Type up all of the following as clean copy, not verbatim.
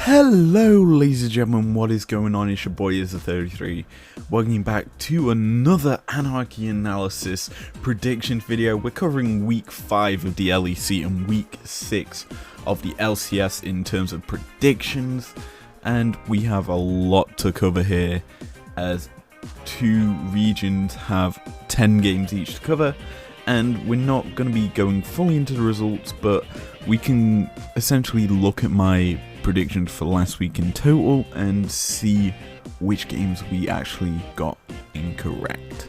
Hello ladies and gentlemen, what is going on? It's your boy Izzo33. Welcome back to another Anarchy Analysis prediction video. We're covering week 5 of the LEC and week 6 of the LCS in terms of predictions, and we have a lot to cover here as two regions have 10 games each to cover, and we're not going to be going fully into the results, but we can essentially look at my predictions for last week in total and see which games we actually got incorrect.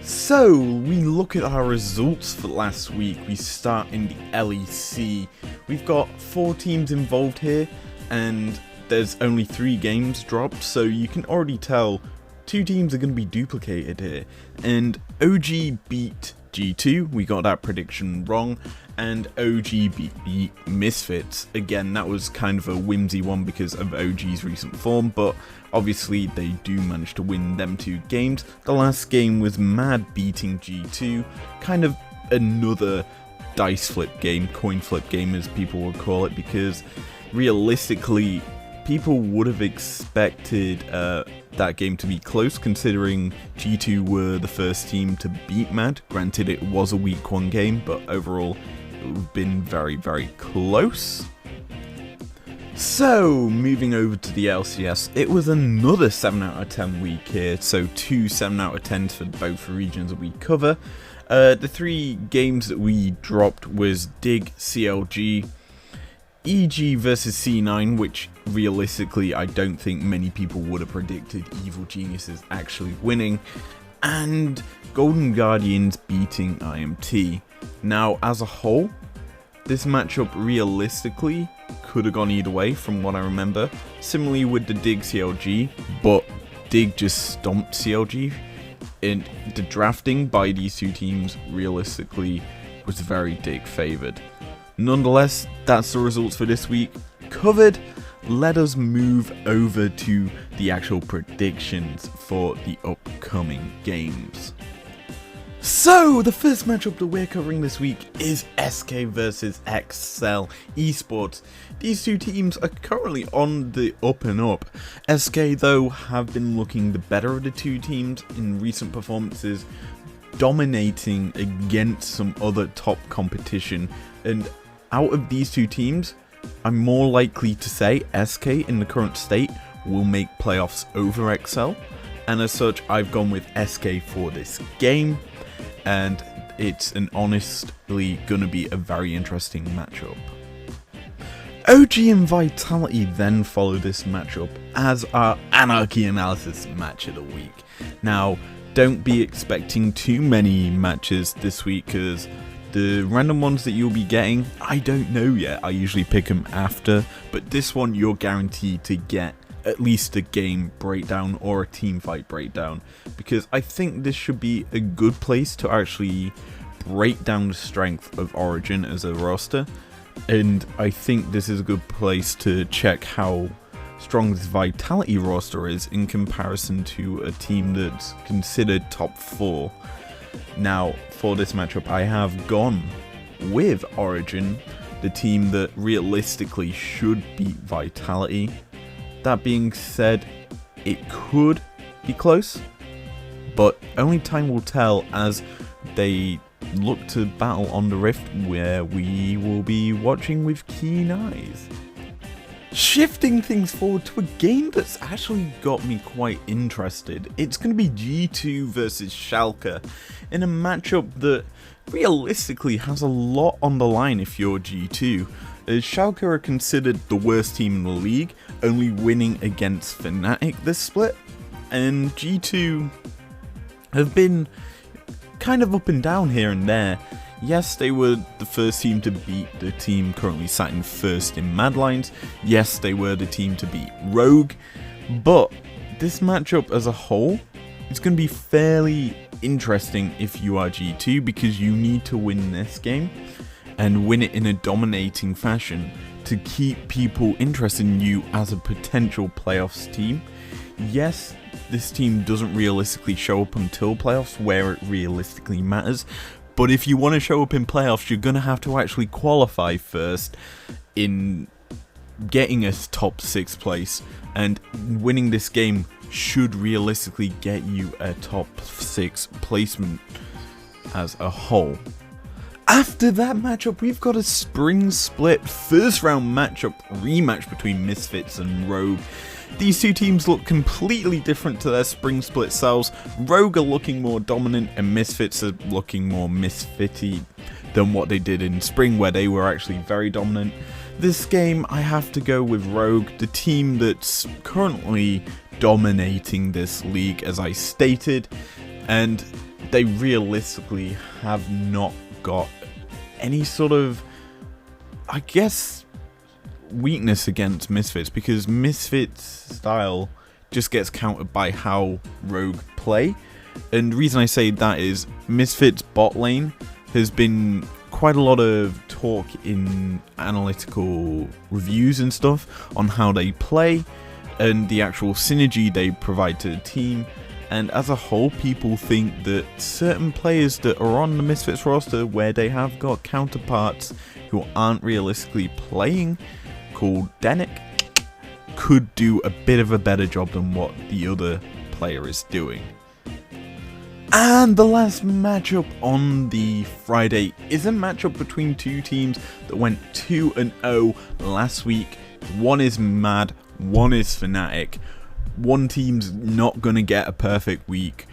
So we look at our results for last week. We start in the LEC. We've got 4 teams involved here and there's only 3 games dropped, so you can already tell 2 teams are going to be duplicated here. And OG beat G2, we got that prediction wrong, and OG beat Misfits. Again, that was kind of a whimsy one because of OG's recent form, but obviously they do manage to win them 2 games. The last game was Mad beating G2, kind of another dice flip game, coin flip game as people would call it, because realistically people would have expected that game to be close, considering G2 were the first team to beat Mad. Granted, it was a week 1 game, but overall it would have been very, very close. So, moving over to the LCS, it was another 7 out of 10 week here, so 2 7 out of 10s for both regions that we cover. The 3 games that we dropped was Dig, CLG, EG versus C9, which realistically I don't think many people would have predicted Evil Geniuses actually winning, and Golden Guardians beating IMT. Now, as a whole, this matchup realistically could have gone either way from what I remember. Similarly with the Dig CLG, but Dig just stomped CLG, and the drafting by these 2 teams realistically was very Dig favoured. Nonetheless, that's the results for this week covered. Let us move over to the actual predictions for the upcoming games. So, the first matchup that we're covering this week is SK versus XL Esports. These 2 teams are currently on the up and up. SK, though, have been looking the better of the 2 teams in recent performances, dominating against some other top competition, and out of these 2 teams, I'm more likely to say SK in the current state will make playoffs over XL, and as such I've gone with SK for this game, and it's honestly gonna be a very interesting matchup. OG and Vitality then follow this matchup as our Anarchy Analysis match of the week. Now, don't be expecting too many matches this week, because the random ones that you'll be getting, I don't know yet. I usually pick them after, but this one you're guaranteed to get at least a game breakdown or a team fight breakdown, because I think this should be a good place to actually break down the strength of Origin as a roster, and I think this is a good place to check how strong this Vitality roster is in comparison to a team that's considered top 4. Now, for this matchup, I have gone with Origin, the team that realistically should beat Vitality. That being said, it could be close, but only time will tell as they look to battle on the Rift, where we will be watching with keen eyes. Shifting things forward to a game that's actually got me quite interested. It's going to be G2 versus Schalke in a matchup that realistically has a lot on the line if you're G2, as Schalke are considered the worst team in the league, only winning against Fnatic this split, and G2 have been kind of up and down here and there. Yes, they were the first team to beat the team currently sat in first in Mad Lions. Yes, they were the team to beat Rogue. But this matchup as a whole is going to be fairly interesting if you are G2, because you need to win this game and win it in a dominating fashion to keep people interested in you as a potential playoffs team. Yes, this team doesn't realistically show up until playoffs where it realistically matters, but if you want to show up in playoffs, you're going to have to actually qualify first in getting a top 6 place, and winning this game should realistically get you a top 6 placement as a whole. After that matchup, we've got a spring split first round rematch between Misfits and Rogue. These two teams look completely different to their spring split selves. Rogue are looking more dominant and Misfits are looking more misfitty than what they did in spring, where they were actually very dominant. This game, I have to go with Rogue, the team that's currently dominating this league, as I stated, and they realistically have not got any sort of, I guess, weakness against Misfits, because Misfits style just gets countered by how Rogue play. And the reason I say that is Misfits bot lane has been quite a lot of talk in analytical reviews and stuff on how they play and the actual synergy they provide to the team. And as a whole, people think that certain players that are on the Misfits roster, where they have got counterparts who aren't realistically playing, called Denick, could do a bit of a better job than what the other player is doing. And the last matchup on the Friday is a matchup between two teams that went 2-0 last week. One is Mad, one is Fnatic. One team's not going to get a perfect week,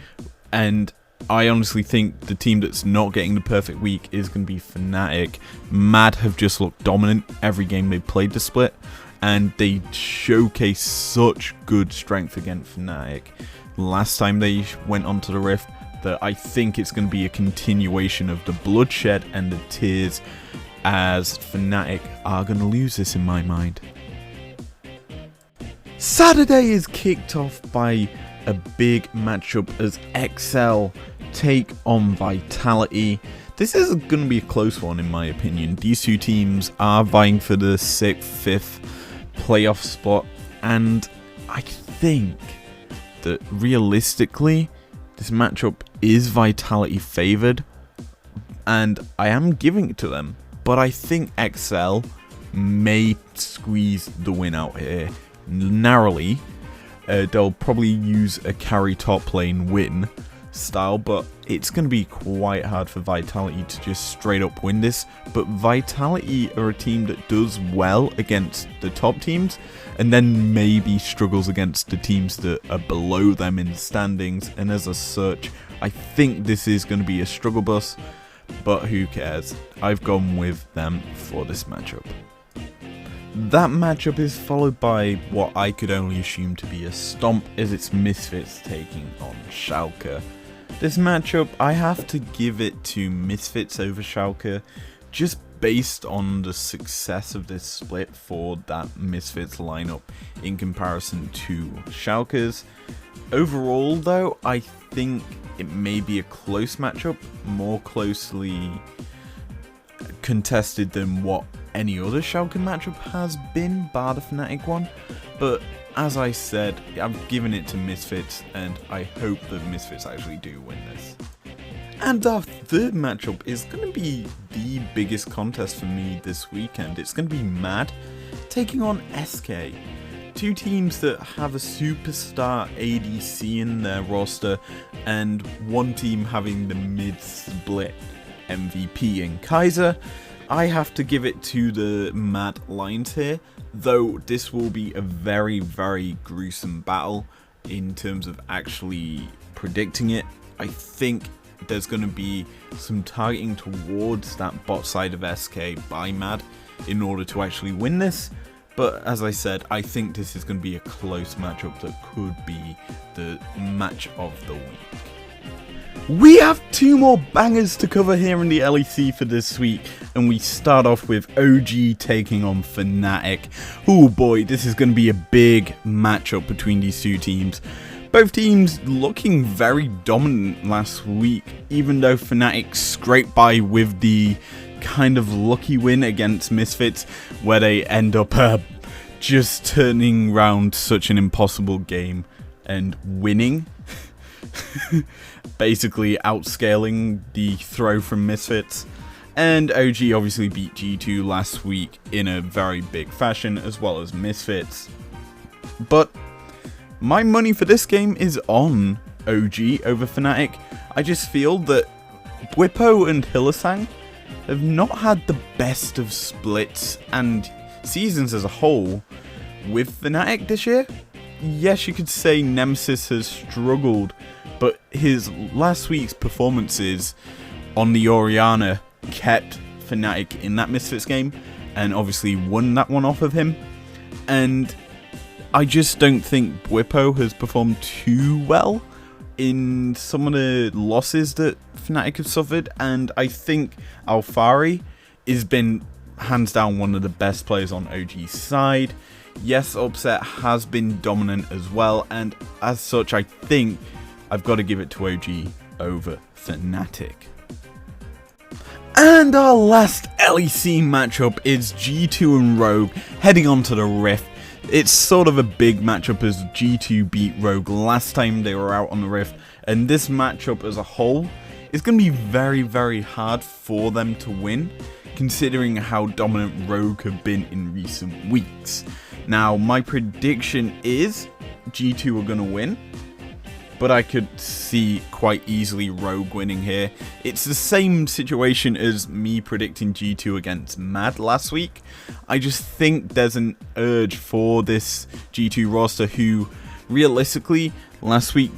and I honestly think the team that's not getting the perfect week is going to be Fnatic. Mad have just looked dominant every game they've played the split, and they showcase such good strength against Fnatic last time they went onto the Rift, that I think it's going to be a continuation of the bloodshed and the tears, as Fnatic are going to lose this in my mind. Saturday is kicked off by a big matchup as XL take on Vitality. This is going to be a close one in my opinion. These two teams are vying for the 6th, 5th playoff spot, and I think that realistically this matchup is Vitality favoured, and I am giving it to them, but I think XL may squeeze the win out here narrowly. They'll probably use a carry top lane win style, but it's going to be quite hard for Vitality to just straight up win this. But Vitality are a team that does well against the top teams, and then maybe struggles against the teams that are below them in the standings, and as a such, I think this is going to be a struggle bus, but who cares? I've gone with them for this matchup. That matchup is followed by what I could only assume to be a stomp, as it's Misfits taking on Schalke. This matchup, I have to give it to Misfits over Schalke, just based on the success of this split for that Misfits lineup in comparison to Schalke's. Overall though, I think it may be a close matchup, more closely contested than what any other Schalke matchup has been, bar the Fnatic one, but as I said, I've given it to Misfits, and I hope that Misfits actually do win this. And our third matchup is going to be the biggest contest for me this weekend. It's going to be Mad taking on SK. Two teams that have a superstar ADC in their roster, and one team having the mid-split MVP in Kaiser. I have to give it to the Mad Lions here, though this will be a very, very gruesome battle in terms of actually predicting it. I think there's going to be some targeting towards that bot side of SK by Mad in order to actually win this, but as I said, I think this is going to be a close matchup that could be the match of the week. We have two more bangers to cover here in the LEC for this week, and we start off with OG taking on Fnatic. Oh boy, this is going to be a big matchup between these two teams. Both teams looking very dominant last week, even though Fnatic scraped by with the kind of lucky win against Misfits, where they end up just turning around such an impossible game and winning. Basically outscaling the throw from Misfits. And OG obviously beat G2 last week in a very big fashion, as well as Misfits. But my money for this game is on OG over Fnatic. I just feel that Bwipo and Hylissang have not had the best of splits and seasons as a whole with Fnatic this year. Yes, you could say Nemesis has struggled, but his last week's performances on the Orianna kept Fnatic in that Misfits game and obviously won that one off of him. And I just don't think Bwipo has performed too well in some of the losses that Fnatic have suffered, and I think Alphari has been hands down one of the best players on OG's side. Yes, Upset has been dominant as well, and as such I think I've got to give it to OG over Fnatic. And our last LEC matchup is G2 and Rogue heading onto the Rift. It's sort of a big matchup as G2 beat Rogue last time they were out on the Rift, and this matchup as a whole is going to be very, very hard for them to win, considering how dominant Rogue have been in recent weeks. Now, my prediction is G2 are going to win, but I could see quite easily Rogue winning here. It's the same situation as me predicting G2 against Mad last week. I just think there's an urge for this G2 roster who, realistically, last week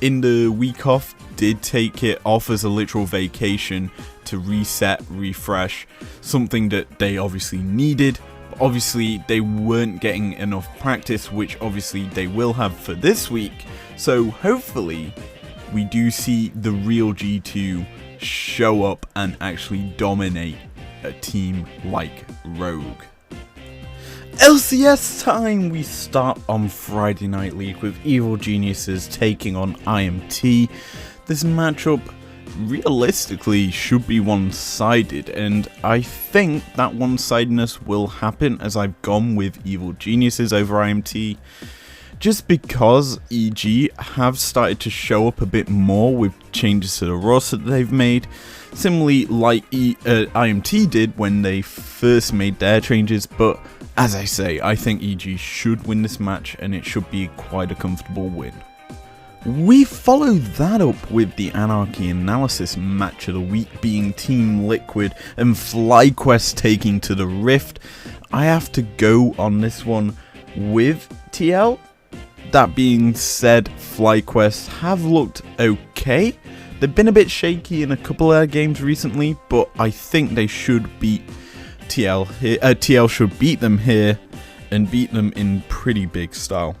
in the week off, did take it off as a literal vacation to reset, refresh, something that they obviously needed. Obviously, they weren't getting enough practice, which obviously they will have for this week. So hopefully, we do see the real G2 show up and actually dominate a team like Rogue. LCS time! We start on Friday Night League with Evil Geniuses taking on IMT. This matchup realistically should be one-sided, and I think that one-sidedness will happen as I've gone with Evil Geniuses over IMT, just because EG have started to show up a bit more with changes to the roster that they've made, similarly like IMT did when they first made their changes. But as I say, I think EG should win this match and it should be quite a comfortable win. We follow that up with the Anarchy Analysis match of the week being Team Liquid and FlyQuest taking to the Rift. I have to go on this one with TL. That being said, FlyQuest have looked okay. They've been a bit shaky in a couple of their games recently, but I think they should beat TL here. TL should beat them here and beat them in pretty big style.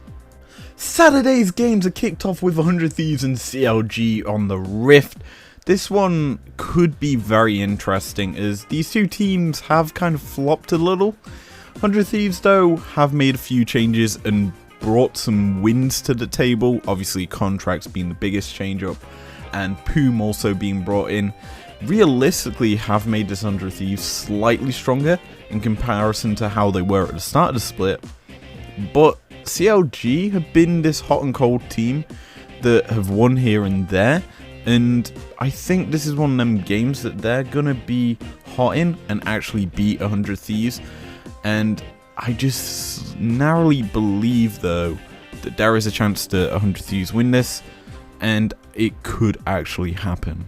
Saturday's games are kicked off with 100 Thieves and CLG on the Rift. This one could be very interesting as these two teams have kind of flopped a little. 100 Thieves though have made a few changes and brought some wins to the table, obviously Contracts being the biggest change up and Poom also being brought in. Realistically have made this 100 Thieves slightly stronger in comparison to how they were at the start of the split, but CLG have been this hot and cold team that have won here and there, and I think this is one of them games that they're gonna be hot in and actually beat 100 Thieves. And I just narrowly believe though that there is a chance that 100 Thieves win this, and it could actually happen.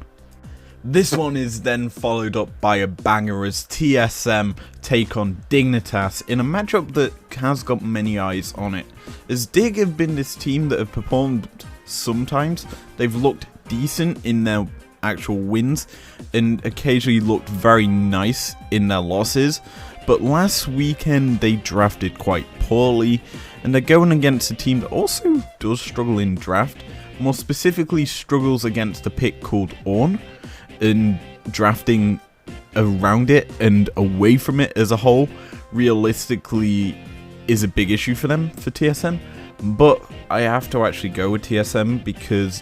This one is then followed up by a banger as TSM take on Dignitas in a matchup that has got many eyes on it, as Dig have been this team that have performed sometimes. They've looked decent in their actual wins and occasionally looked very nice in their losses, but last weekend they drafted quite poorly, and they're going against a team that also does struggle in draft, more specifically struggles against a pick called Ornn, and drafting around it and away from it as a whole realistically is a big issue for them, for TSM. But I have to actually go with TSM because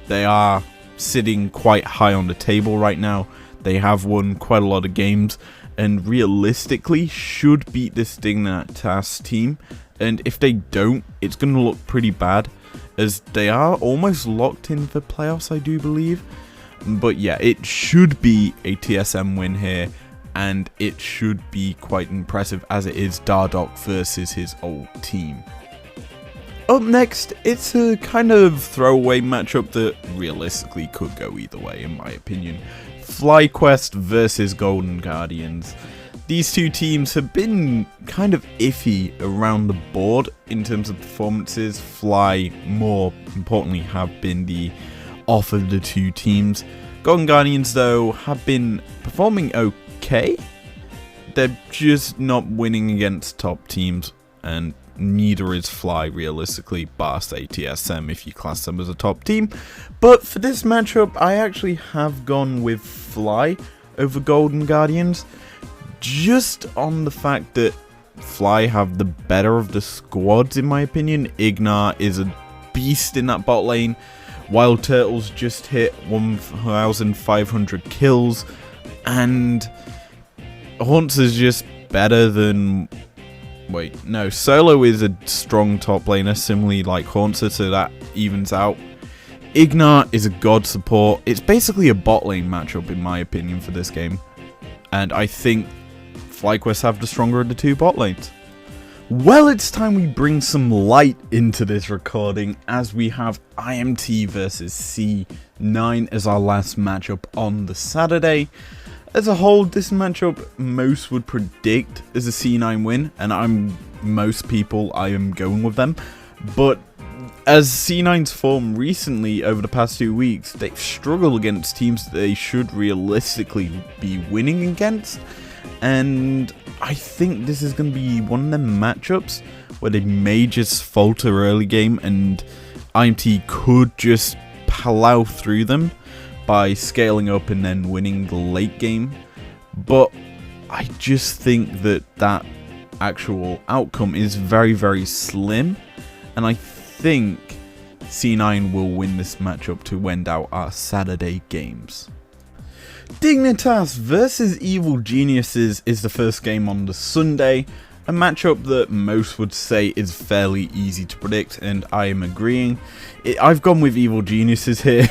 they are sitting quite high on the table right now. They have won quite a lot of games and realistically should beat this Dignitas team, and if they don't, it's going to look pretty bad as they are almost locked in for playoffs, I do believe. But yeah, it should be a TSM win here, and it should be quite impressive as it is Dardoch versus his old team. Up next, it's a kind of throwaway matchup that realistically could go either way in my opinion. FlyQuest versus Golden Guardians. These two teams have been kind of iffy around the board in terms of performances. Fly, more importantly, have been the off of the two teams. Golden Guardians, though, have been performing okay. They're just not winning against top teams, and neither is Fly, realistically, bar say TSM if you class them as a top team. But for this matchup, I actually have gone with Fly over Golden Guardians, just on the fact that Fly have the better of the squads, in my opinion. Ignar is a beast in that bot lane. Wild Turtles just hit 1,500 kills, and Haunts is just better than... Wait, no, Solo is a strong top laner, similarly like Haunter, so that evens out. Ignar is a god support. It's basically a bot lane matchup, in my opinion, for this game. And I think FlyQuest have the stronger of the two bot lanes. Well, it's time we bring some light into this recording, as we have IMT versus C9 as our last matchup on the Saturday. As a whole, this matchup most would predict as a C9 win, and most people I am going with them. But as C9's form recently over the past 2 weeks, they've struggled against teams that they should realistically be winning against. And I think this is going to be one of them matchups where they may just falter early game and IMT could just plow through them by scaling up and then winning the late game. But I just think that that actual outcome is very, very slim, and I think C9 will win this matchup to end out our Saturday games. Dignitas versus Evil Geniuses is the first game on the Sunday, a matchup that most would say is fairly easy to predict, and I am agreeing. I've gone with Evil Geniuses here.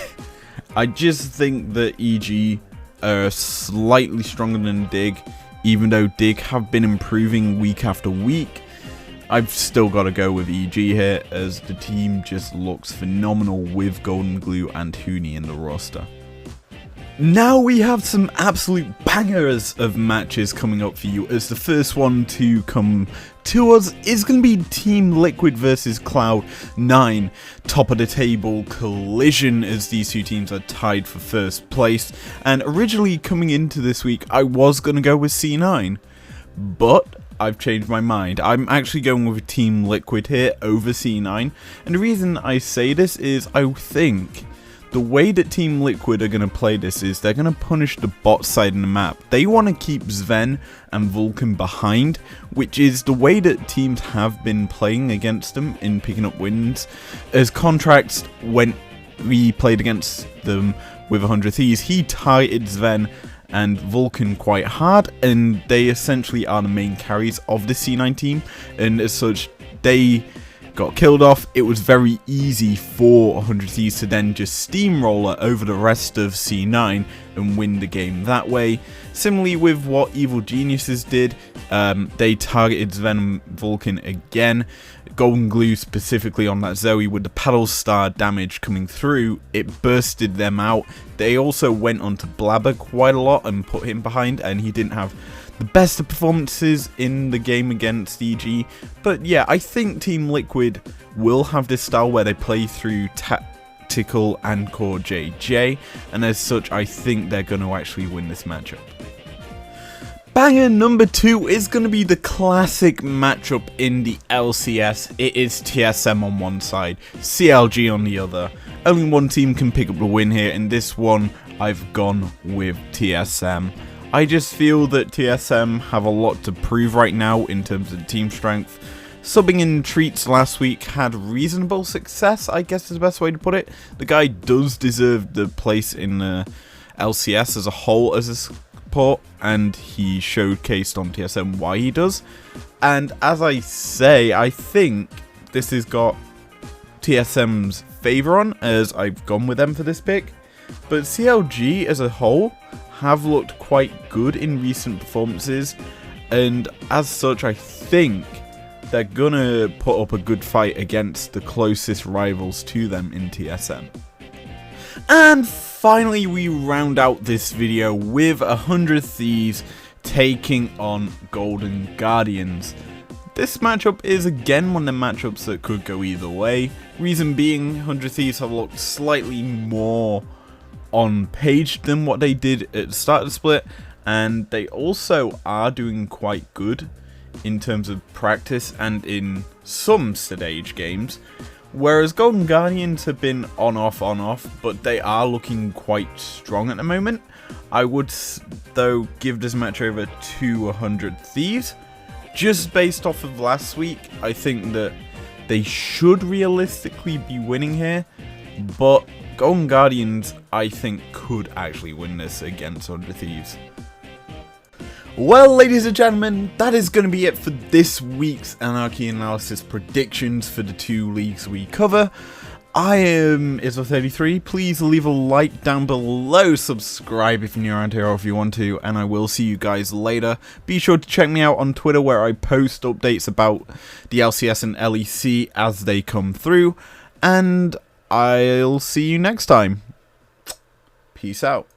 I just think that EG are slightly stronger than Dig, even though Dig have been improving week after week. I've still got to go with EG here, as the team just looks phenomenal with Golden Glue and Huni in the roster. Now we have some absolute bangers of matches coming up for you, as the first one to come to us is going to be Team Liquid versus Cloud9. Top of the table collision, as these two teams are tied for first place. And originally coming into this week, I was going to go with C9, but I've changed my mind. I'm actually going with Team Liquid here over C9. And the reason I say this is I think the way that Team Liquid are going to play this is they're going to punish the bot side of the map. They want to keep Sven and Vulcan behind, which is the way that teams have been playing against them in picking up wins. As Contracts, when we played against them with 100 Thieves, he targeted Sven and Vulcan quite hard, and they essentially are the main carries of the C9 team, and as such, they got killed off. It was very easy for 100 Thieves to then just steamroller over the rest of C9 and win the game that way. Similarly with what Evil Geniuses did, they targeted Sven and Vulcan again. Golden Glue specifically on that Zoe with the Paddle Star damage coming through, it bursted them out. They also went on to Blabber quite a lot and put him behind, and he didn't have the best of performances in the game against EG. But yeah, I think Team Liquid will have this style where they play through tactical and core JJ, and as such I think they're going to actually win this matchup. Banger number 2 is going to be the classic matchup in the LCS. It is TSM on one side, CLG on the other. Only one team can pick up the win here. In this one, I've gone with TSM. I just feel that TSM have a lot to prove right now in terms of team strength. Subbing in Treats last week had reasonable success, I guess is the best way to put it. The guy does deserve the place in the LCS as a whole as a support, and he showcased on TSM why he does. And as I say, I think this has got TSM's favour on, as I've gone with them for this pick. but CLG as a whole have looked quite good in recent performances, and as such I think they're gonna put up a good fight against the closest rivals to them in TSM. And finally we round out this video with 100 Thieves taking on Golden Guardians. This matchup is again one of the matchups that could go either way. Reason being, 100 Thieves have looked slightly more on page than what they did at the start of the split, and they also are doing quite good in terms of practice and in some stage games, whereas Golden Guardians have been on off, but they are looking quite strong at the moment. I would though give this match over to 100 Thieves. Just based off of last week, I think that they should realistically be winning here, but Golden Guardians, I think, could actually win this against 100 Thieves. Well, ladies and gentlemen, that is going to be it for this week's Anarchy Analysis predictions for the two leagues we cover. I am izlo33. Please leave a like down below, subscribe if you're new around here or if you want to, and I will see you guys later. Be sure to check me out on Twitter where I post updates about the LCS and LEC as they come through, and I'll see you next time. Peace out.